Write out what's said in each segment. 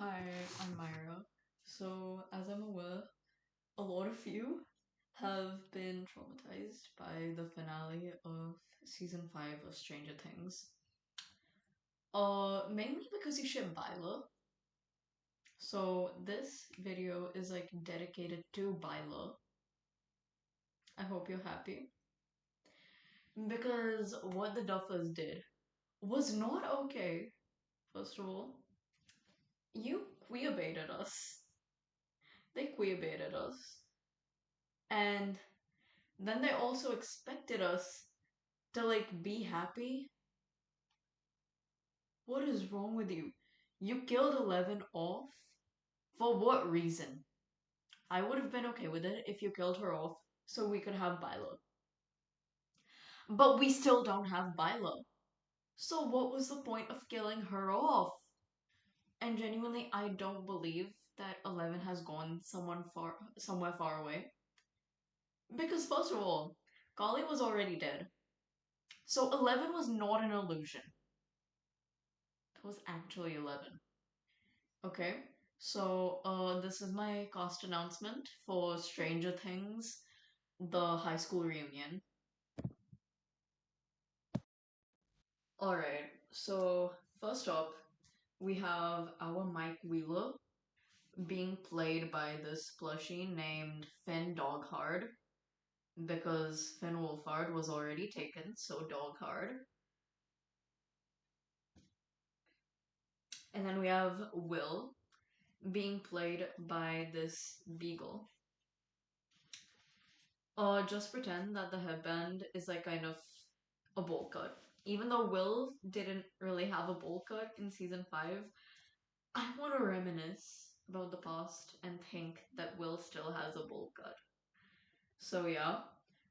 Hi, I'm Myra. So, as I'm aware, a lot of you have been traumatized by the finale of season 5 of Stranger Things. Mainly because you ship Byler. So, this video is like dedicated to Byler. I hope you're happy. Because what the Duffers did was not okay, first of all. You queer baited us. They queer baited us. And then they also expected us to like be happy. What is wrong with you? You killed 11 off? For what reason? I would have been okay with it if you killed her off so we could have Bilo. But we still don't have Bilo. So what was the point of killing her off? And genuinely, I don't believe that 11 has gone somewhere far away. Because first of all, Kali was already dead. So 11 was not an illusion. It was actually 11. Okay, so this is my cast announcement for Stranger Things, the high school reunion. Alright, so first up, we have our Mike Wheeler being played by this plushie named Finn Doghard because Finn Wolfhard was already taken, so Doghard. And then we have Will being played by this Beagle. Just pretend that the headband is like kind of a bowl cut. Even though Will didn't really have a bowl cut in season 5, I want to reminisce about the past and think that Will still has a bowl cut. So yeah,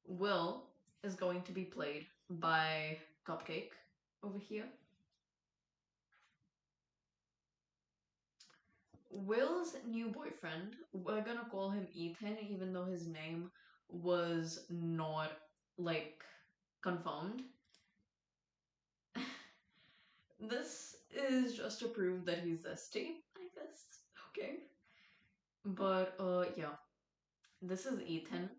Will is going to be played by Cupcake over here. Will's new boyfriend, we're gonna call him Ethan, even though his name was not like confirmed. This is just to prove that he's zesty, I guess. Okay. But yeah. This is Ethan.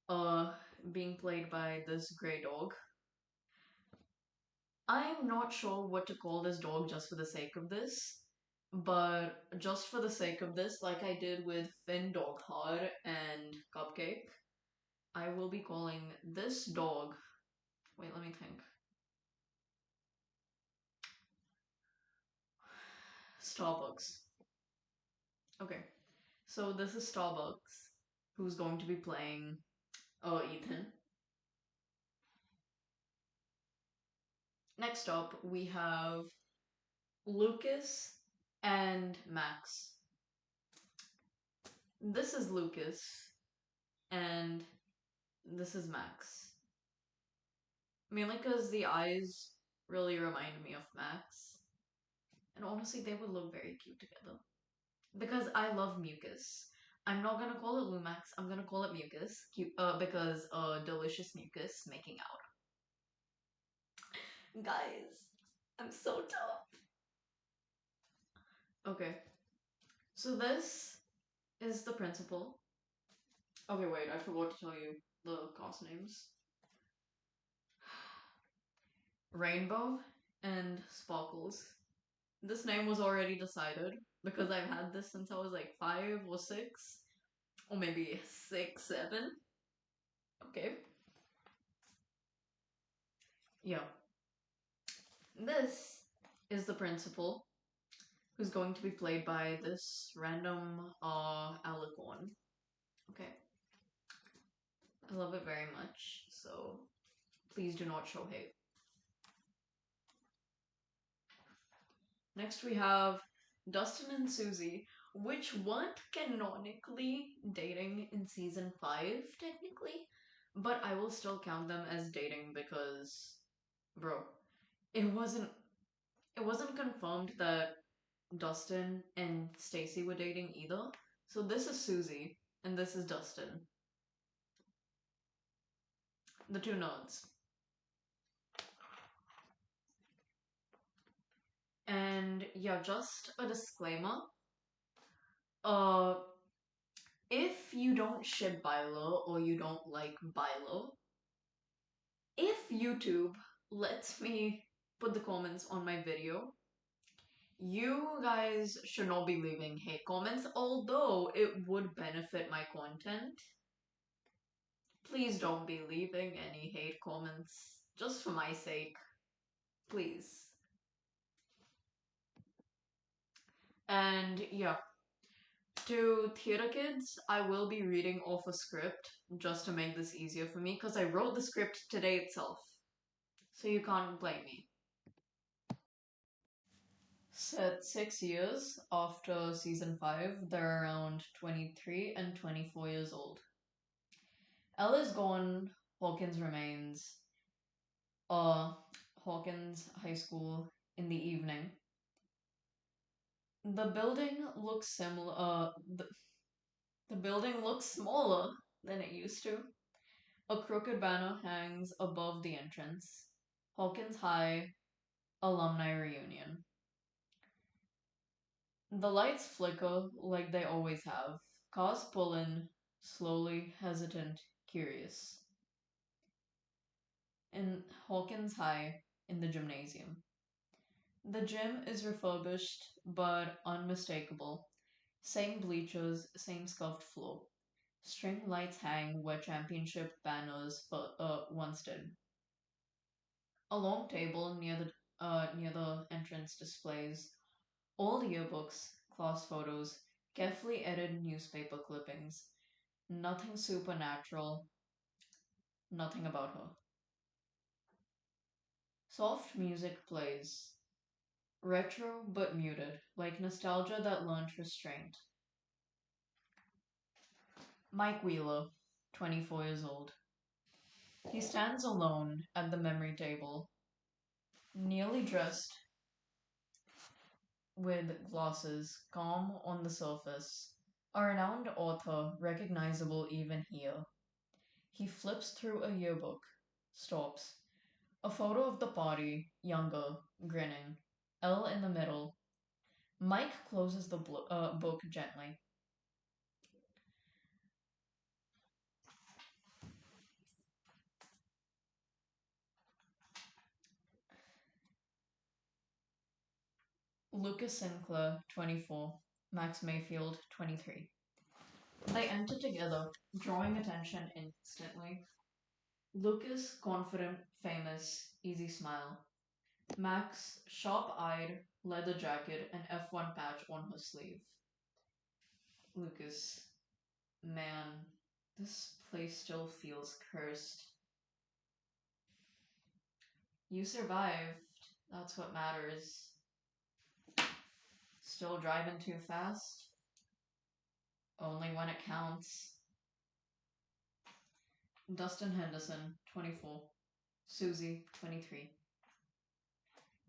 Uh being played by this grey dog. I'm not sure what to call this dog just for the sake of this. But just for the sake of this, like I did with Finn Doghard and Cupcake, I will be calling this dog. Wait, let me think. Starbucks. Okay. So this is Starbucks, who's going to be playing Ethan. Next up, we have Lucas and Max. This is Lucas, and this is Max. Mainly because the eyes really remind me of Max. And honestly, they would look very cute together. Because I love mucus. I'm not gonna call it Lumax, I'm gonna call it mucus. Because delicious mucus making out. Guys, I'm so tough. Okay, so this is the principal. Okay, wait, I forgot to tell you the cast names. Rainbow and Sparkles. This name was already decided because I've had this since I was like 5 or 6, or maybe 6, 7. Okay. Yeah. This is the principal, who's going to be played by this random alicorn. Okay. I love it very much, so please do not show hate. Next we have Dustin and Susie, which weren't canonically dating in season 5, technically, but I will still count them as dating because, bro, it wasn't it wasn't confirmed that Dustin and Stacy were dating either. So this is Susie and this is Dustin. The two nerds. And yeah, just a disclaimer. Uh, if you don't ship Byler or you don't like Byler, if YouTube lets me put the comments on my video, you guys should not be leaving hate comments, although it would benefit my content. Please don't be leaving any hate comments, just for my sake. Please. And yeah, to theater kids, I will be reading off a script just to make this easier for me because I wrote the script today itself. So you can't blame me. Set 6 years after season 5, they're around 23 and 24 years old. Elle is gone, Hawkins remains. Uh, Hawkins High School in the evening. The building looks similar. The building looks smaller than it used to. A crooked banner hangs above the entrance. Hawkins High Alumni Reunion. The lights flicker like they always have. Cars pull in, slowly, hesitant, curious. In Hawkins High, in the gymnasium. The gym is refurbished but unmistakable. Same bleachers, same scuffed floor. String lights hang where championship banners once did. A long table near the entrance displays old yearbooks, class photos, carefully edited newspaper clippings. Nothing supernatural, nothing about her. Soft music plays. Retro but muted, like nostalgia that learned restraint. Mike Wheeler, 24 years old. He stands alone at the memory table, nearly dressed with glasses, calm on the surface. A renowned author, recognizable even here. He flips through a yearbook, stops. A photo of the party, younger, grinning. Elle in the middle. Mike closes the book gently. Lucas Sinclair, 24. Max Mayfield, 23. They enter together, drawing attention instantly. Lucas, confident, famous, easy smile. Max, sharp-eyed, leather jacket, and F1 patch on her sleeve. Lucas, man, this place still feels cursed. You survived. That's what matters. Still driving too fast? Only when it counts. Dustin Henderson, 24. Susie, 23.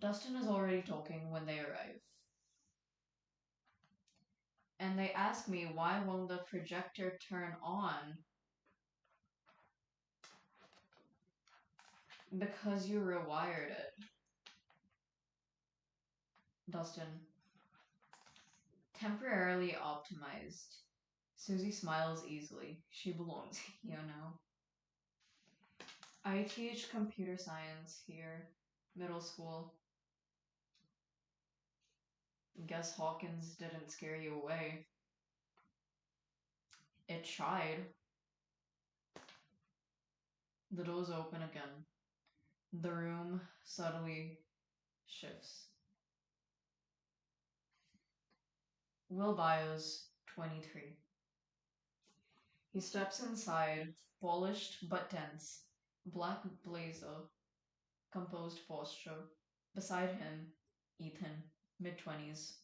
Dustin is already talking when they arrive. And they ask me why won't the projector turn on? Because you rewired it. Dustin. Temporarily optimized. Susie smiles easily. She belongs here now. I teach computer science here. Middle school. Guess Hawkins didn't scare you away. It tried. The doors open again. The room subtly shifts. Will Byers, 23. He steps inside, polished but tense. Black blazer, composed posture. Beside him, Ethan, mid-20s.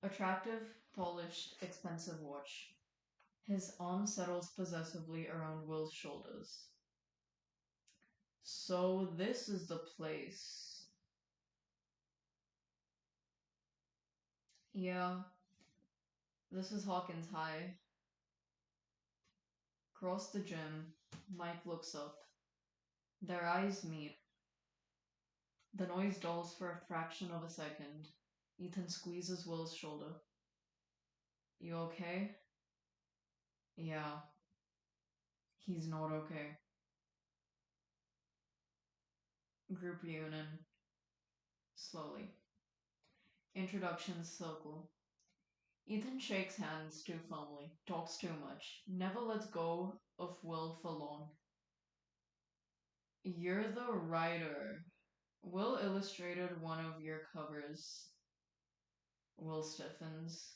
Attractive, polished, expensive watch. His arm settles possessively around Will's shoulders. So this is the place. Yeah, this is Hawkins High. Across the gym, Mike looks up. Their eyes meet. The noise dulls for a fraction of a second. Ethan squeezes Will's shoulder. You okay? Yeah, he's not okay. Group reunion. Slowly. Introductions circle. Ethan shakes hands too firmly, talks too much, never lets go of Will for long. You're the writer. Will illustrated one of your covers. Will stiffens.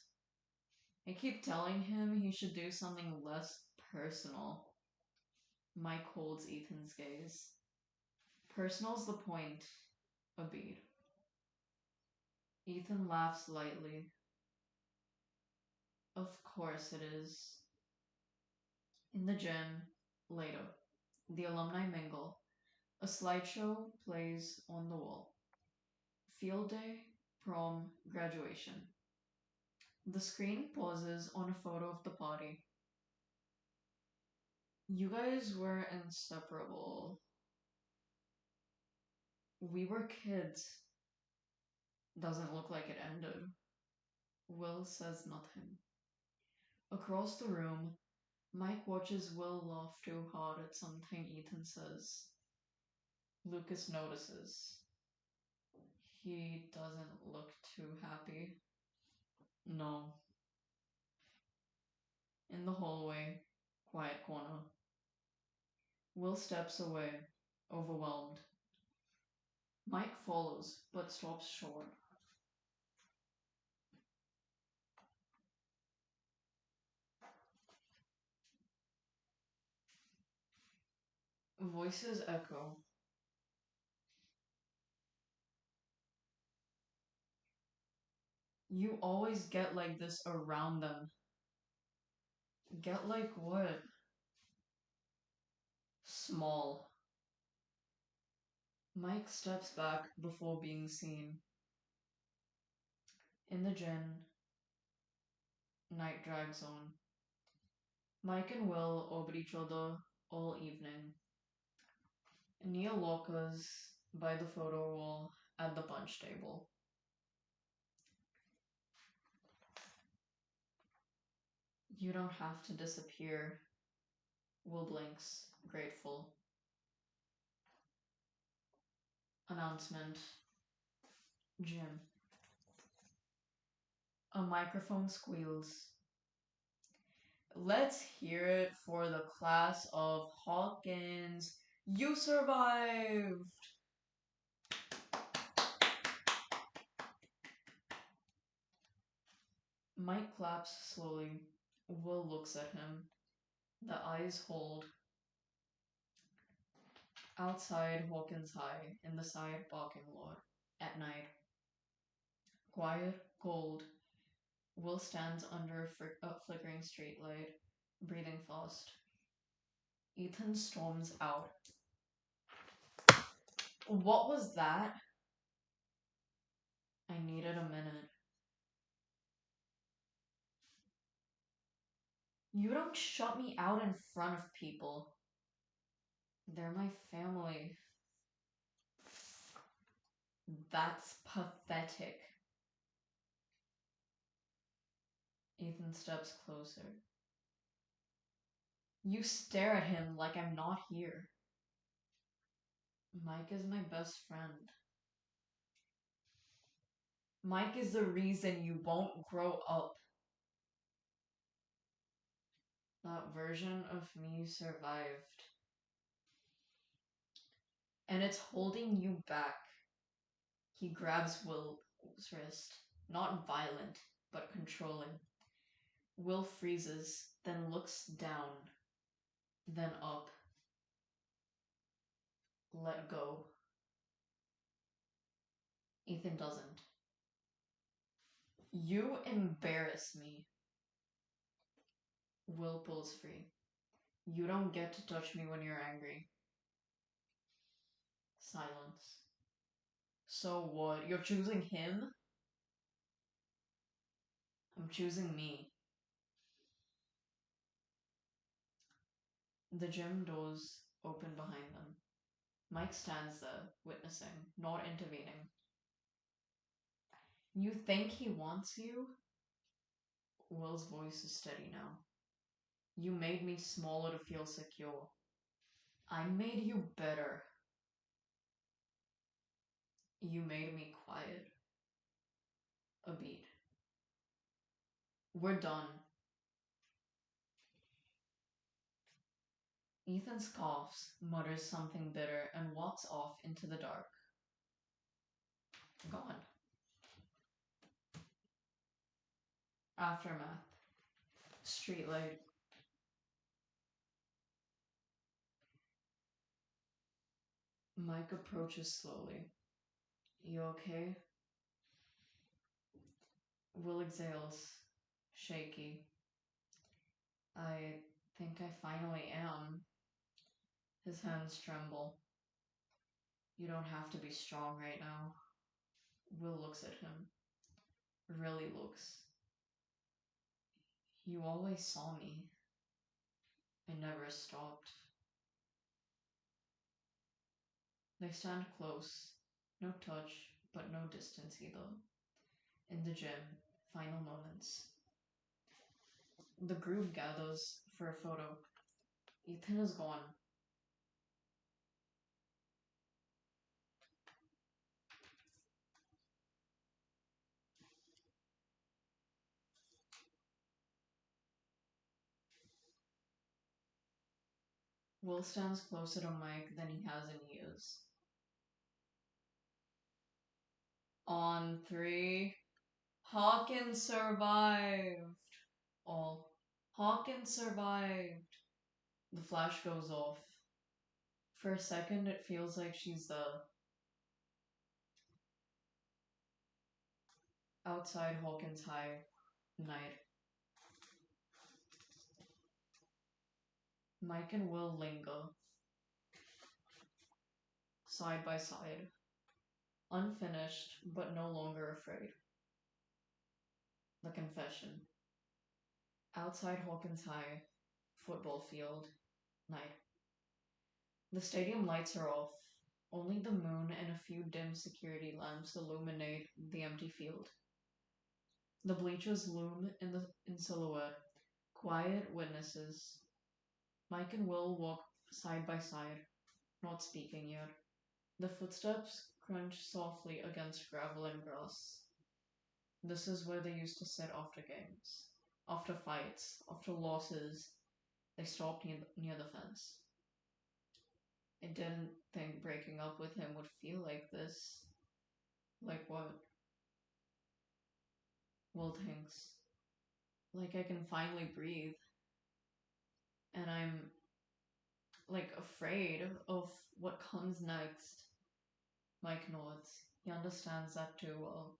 I keep telling him he should do something less personal. Mike holds Ethan's gaze. Personal's the point, a beat. Ethan laughs lightly. Of course it is. In the gym, later, the alumni mingle. A slideshow plays on the wall. Field day, prom, graduation. The screen pauses on a photo of the party. You guys were inseparable. We were kids. Doesn't look like it ended. Will says nothing. Across the room, Mike watches Will laugh too hard at something Ethan says. Lucas notices. He doesn't look too happy. No. In the hallway, quiet corner. Will steps away, overwhelmed. Mike follows, but stops short. Voices echo. You always get like this around them. Get like what? Small. Mike steps back before being seen. In the gym, night drags on. Mike and Will orbit each other all evening. Near lockers by the photo wall at the punch table. You don't have to disappear. Will blinks, grateful. Announcement. Gym. A microphone squeals. Let's hear it for the class of Hawkins. You survived! Mike claps slowly. Will looks at him. The eyes hold. Outside Hawkins High, in the side parking lot, at night. Quiet, cold. Will stands under a flickering streetlight, breathing fast. Ethan storms out. What was that? I needed a minute. You don't shut me out in front of people. They're my family. That's pathetic. Ethan steps closer. You stare at him like I'm not here. Mike is my best friend. Mike is the reason you won't grow up. That version of me survived. And it's holding you back. He grabs Will's wrist. Not violent, but controlling. Will freezes, then looks down, then up. Let go. Ethan doesn't. You embarrass me. Will pulls free. You don't get to touch me when you're angry. Silence. So what? You're choosing him? I'm choosing me. The gym doors open behind them. Mike stands there, witnessing, not intervening. You think he wants you? Will's voice is steady now. You made me smaller to feel secure. I made you better. You made me quiet. A beat. We're done. Ethan scoffs, mutters something bitter, and walks off into the dark. Gone. Aftermath. Streetlight. Mike approaches slowly. You okay? Will exhales, shaky. I think I finally am. His hands tremble. You don't have to be strong right now. Will looks at him. Really looks. You always saw me. I never stopped. They stand close. No touch, but no distance either. In the gym, final moments. The group gathers for a photo. Ethan is gone. Will stands closer to Mike than he has in years. On three. Hawkins survived. All. Hawkins survived. The flash goes off. For a second, it feels like she's the outside Hawkins High night. Mike and Will linger, side by side, unfinished but no longer afraid. The confession. Outside Hawkins High, football field, night. The stadium lights are off. Only the moon and a few dim security lamps illuminate the empty field. The bleachers loom in silhouette, quiet witnesses. Mike and Will walk side by side, not speaking yet. The footsteps crunch softly against gravel and grass. This is where they used to sit after games, after fights, after losses. They stopped near the fence. I didn't think breaking up with him would feel like this. Like what? Will thinks. Like I can finally breathe. And I'm like afraid of what comes next. Mike nods. He understands that too well.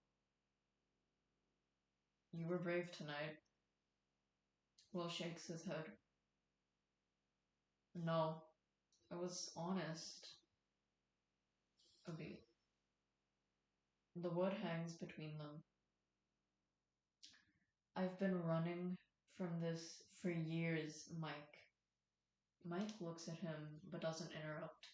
You were brave tonight. Will shakes his head. No, I was honest. A bit. The wood hangs between them. I've been running from this for years, Mike. Mike looks at him but doesn't interrupt.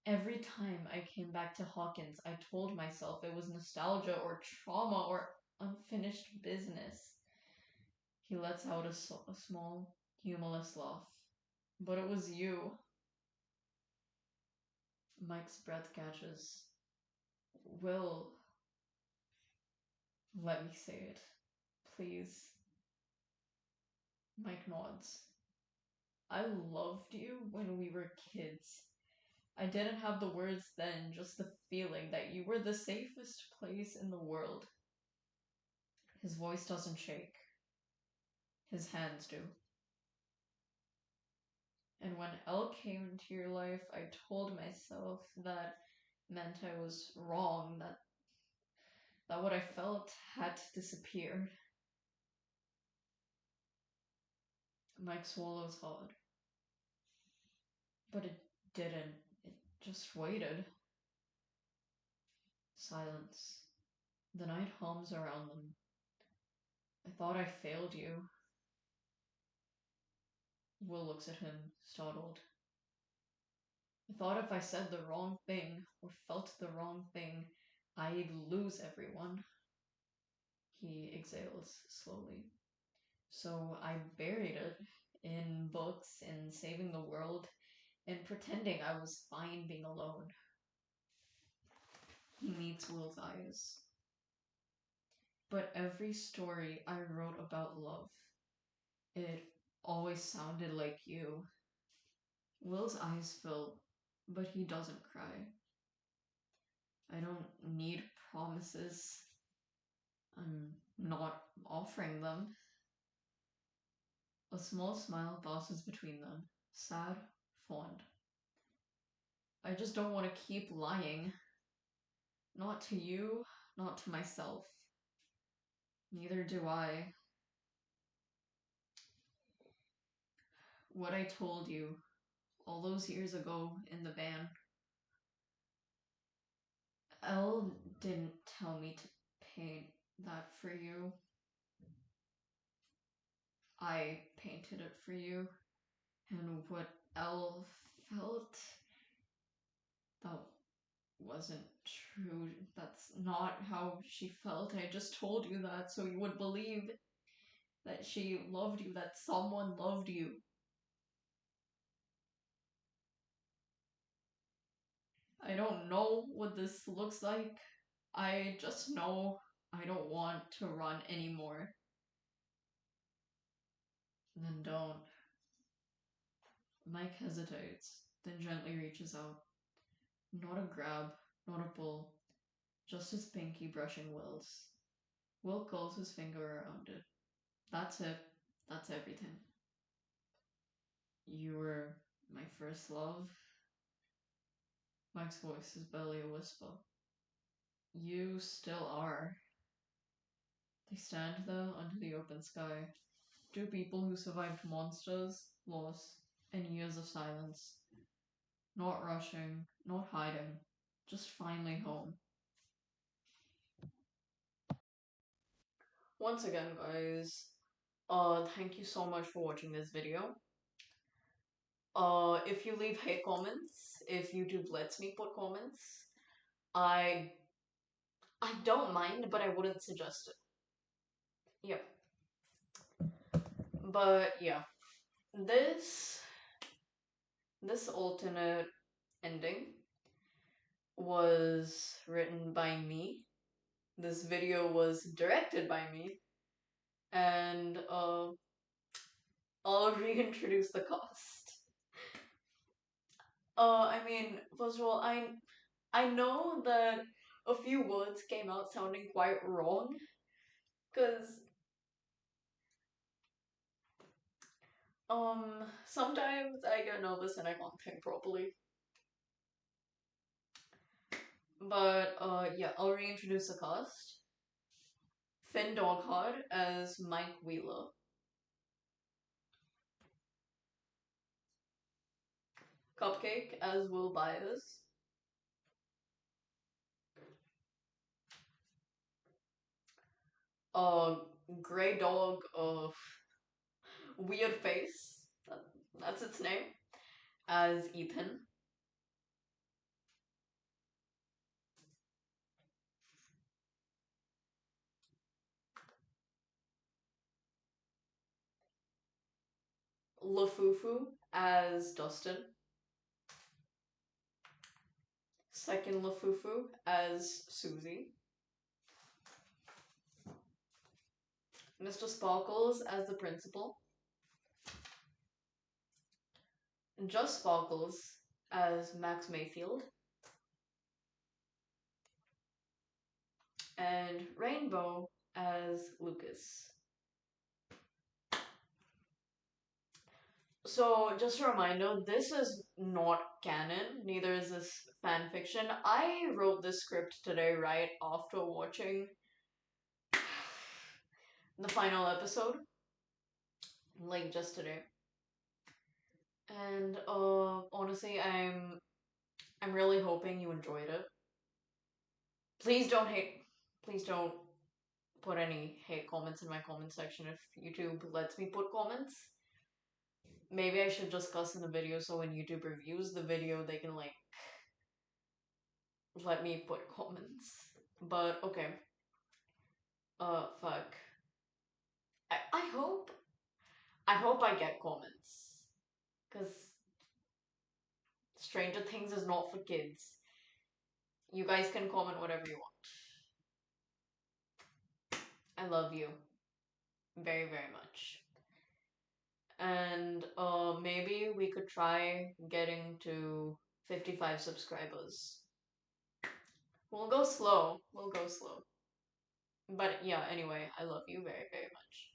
Every time I came back to Hawkins, I told myself it was nostalgia or trauma or unfinished business. He lets out a small, humorless laugh. But it was you. Mike's breath catches. Will, let me say it. Please. Mike nods. I loved you when we were kids. I didn't have the words then, just the feeling that you were the safest place in the world. His voice doesn't shake. His hands do. And when Elle came into your life, I told myself that meant I was wrong, that what I felt had to disappear. Mike swallows hard. But it didn't. It just waited. Silence. The night hums around them. I thought I failed you. Will looks at him, startled. I thought if I said the wrong thing or felt the wrong thing, I'd lose everyone. He exhales slowly. So I buried it in books and saving the world and pretending I was fine being alone. He meets Will's eyes. But every story I wrote about love, it always sounded like you. Will's eyes fill, but he doesn't cry. I don't need promises. I'm not offering them. A small smile passes between them, sad, fond. I just don't want to keep lying. Not to you, not to myself. Neither do I. What I told you all those years ago in the van, Elle didn't tell me to paint that for you. I painted it for you. And what Elle felt, that wasn't true. That's not how she felt. I just told you that so you would believe that she loved you, that someone loved you. I don't know what this looks like. I just know I don't want to run anymore. Then don't. Mike hesitates, then gently reaches out. Not a grab, not a pull, just his pinky brushing Will's. Will curls his finger around it. That's it. That's everything. You were my first love. Mike's voice is barely a whisper. You still are. They stand there under the open sky. Two people who survived monsters, loss, and years of silence. Not rushing, not hiding, just finally home. Once again, guys, thank you so much for watching this video. If you leave hate comments, if YouTube lets me put comments, I I don't mind, but I wouldn't suggest it. Yep. But yeah, this this alternate ending was written by me. This video was directed by me, and I'll reintroduce the cast. I mean, first of all, I know that a few words came out sounding quite wrong, cause sometimes I get nervous and I can't think properly. But yeah, I'll reintroduce the cast. Finn Doghard as Mike Wheeler. Cupcake as Will Byers. Uh, Grey Dog of Weird Face. That's its name. As Ethan. Lafufu as Dustin. Second Lafufu as Susie. Mr. Sparkles as the principal. Just Sparkles as Max Mayfield. And Rainbow as Lucas. So, just a reminder, this is not canon, neither is this fan fiction. I wrote this script today right after watching the final episode, like just today. And honestly, I'm really hoping you enjoyed it. Please don't hate. Please don't put any hate comments in my comment section if YouTube lets me put comments. Maybe I should just cuss in the video so when YouTube reviews the video, they can like let me put comments. But okay. Fuck. I hope I get comments. Cause Stranger Things is not for kids. You guys can comment whatever you want. I love you very, very much. And maybe we could try getting to 55 subscribers. We'll go slow. We'll go slow. But yeah, anyway, I love you very, very much.